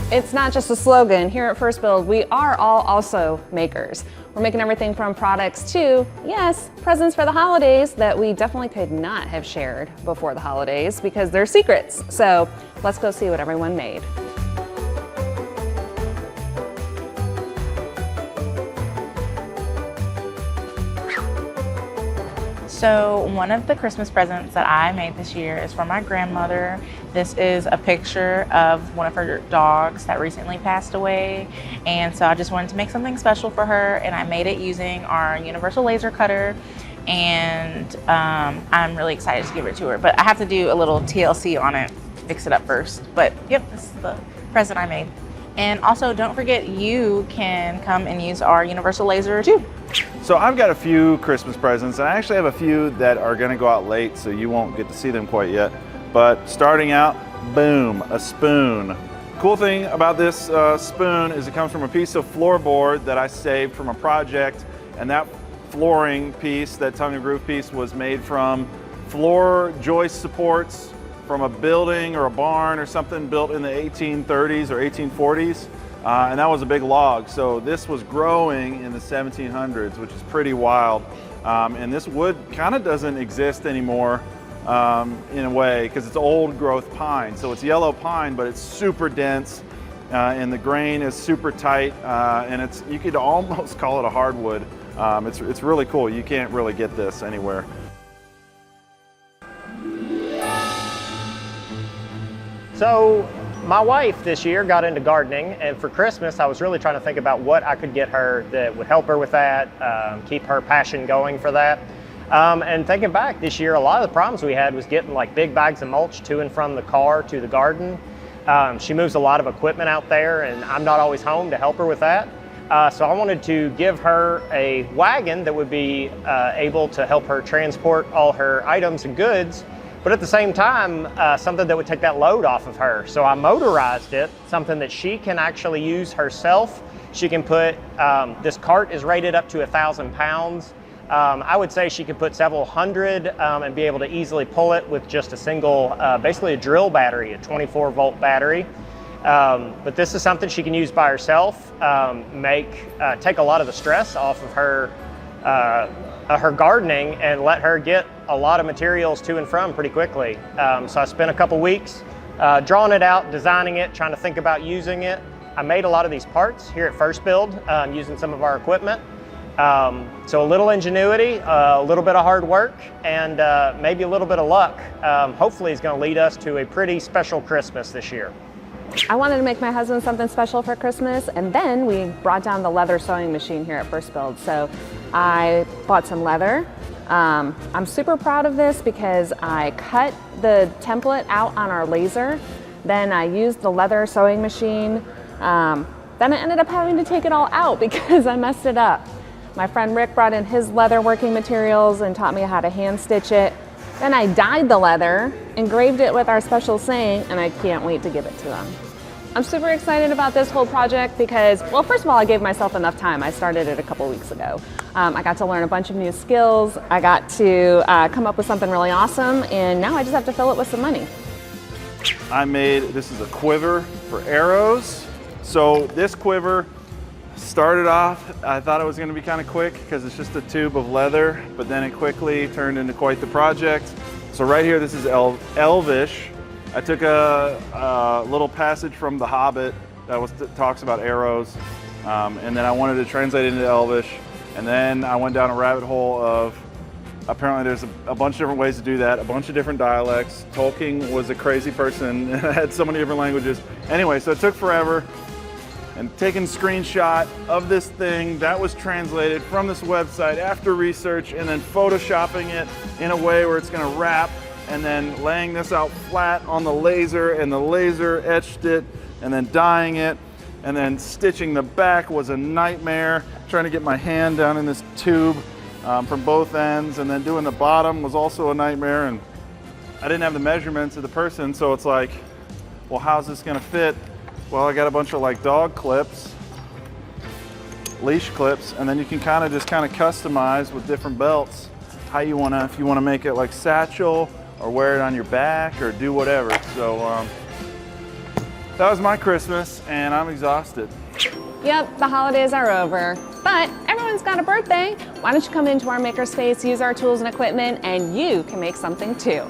It's not just a slogan. Here at FirstBuild, we are all also makers. We're making everything from products to, yes, presents for the holidays that we definitely could not have shared before the holidays because they're secrets. So let's go see what everyone made. So one of the Christmas presents that I made this year is for my grandmother. This is a picture of one of her dogs that recently passed away. And so I just wanted to make something special for her, and I made it using our universal laser cutter. And I'm really excited to give it to her, but I have to do a little TLC on it, fix it up first. But yep, this is the present I made. And also don't forget, you can come and use our universal laser too. So I've got a few Christmas presents, and I actually have a few that are gonna go out late, so you won't get to see them quite yet. But starting out, boom, a spoon. Cool thing about this spoon is it comes from a piece of floorboard that I saved from a project, and that flooring piece, that tongue and groove piece, was made from floor joist supports from a building or a barn or something built in the 1830s or 1840s. And that was a big log. So this was growing in the 1700s, which is pretty wild. And this wood kind of doesn't exist anymore in a way because it's old growth pine. So it's yellow pine, but it's super dense and the grain is super tight. And you could almost call it a hardwood. It's really cool. You can't really get this anywhere. So my wife this year got into gardening, and for Christmas I was really trying to think about what I could get her that would help her with that, keep her passion going for that. And thinking back this year, a lot of the problems we had was getting like big bags of mulch to and from the car to the garden. She moves a lot of equipment out there, and I'm not always home to help her with that. So I wanted to give her a wagon that would be able to help her transport all her items and goods, but at the same time, something that would take that load off of her. So I motorized it, something that she can actually use herself. She can put, this cart is rated up to 1,000 pounds. I would say she could put several hundred and be able to easily pull it with just a single, basically a drill battery, a 24-volt battery. But this is something she can use by herself, take a lot of the stress off of her gardening and let her get a lot of materials to and from pretty quickly. So I spent a couple weeks drawing it out, designing it, trying to think about using it. I made a lot of these parts here at FirstBuild using some of our equipment. So a little ingenuity, a little bit of hard work, and maybe a little bit of luck, hopefully is going to lead us to a pretty special Christmas this year. I wanted to make my husband something special for Christmas, and then we brought down the leather sewing machine here at FirstBuild. So I bought some leather. I'm super proud of this because I cut the template out on our laser, then I used the leather sewing machine, then I ended up having to take it all out because I messed it up. My friend Rick brought in his leather working materials and taught me how to hand stitch it. Then I dyed the leather, engraved it with our special saying, and I can't wait to give it to them. I'm super excited about this whole project because, well, first of all, I gave myself enough time. I started it a couple weeks ago. I got to learn a bunch of new skills. I got to come up with something really awesome, and now I just have to fill it with some money. This is a quiver for arrows. So this quiver started off, I thought it was going to be kind of quick because it's just a tube of leather, but then it quickly turned into quite the project. So right here, this is Elvish. I took a little passage from The Hobbit that talks about arrows, and then I wanted to translate it into Elvish, and then I went down a rabbit hole of, apparently there's a bunch of different ways to do that, a bunch of different dialects. Tolkien was a crazy person and had so many different languages. Anyway, so it took forever, and taking a screenshot of this thing that was translated from this website after research, and then photoshopping it in a way where it's going to wrap, and then laying this out flat on the laser, and the laser etched it, and then dyeing it, and then stitching the back was a nightmare. Trying to get my hand down in this tube from both ends, and then doing the bottom was also a nightmare, and I didn't have the measurements of the person, so it's like, well, how's this gonna fit? Well, I got a bunch of like dog clips, leash clips, and then you can kind of customize with different belts how you wanna, if you wanna make it like satchel, or wear it on your back, or do whatever. So that was my Christmas, and I'm exhausted. Yep, the holidays are over, but everyone's got a birthday. Why don't you come into our makerspace, use our tools and equipment, and you can make something too.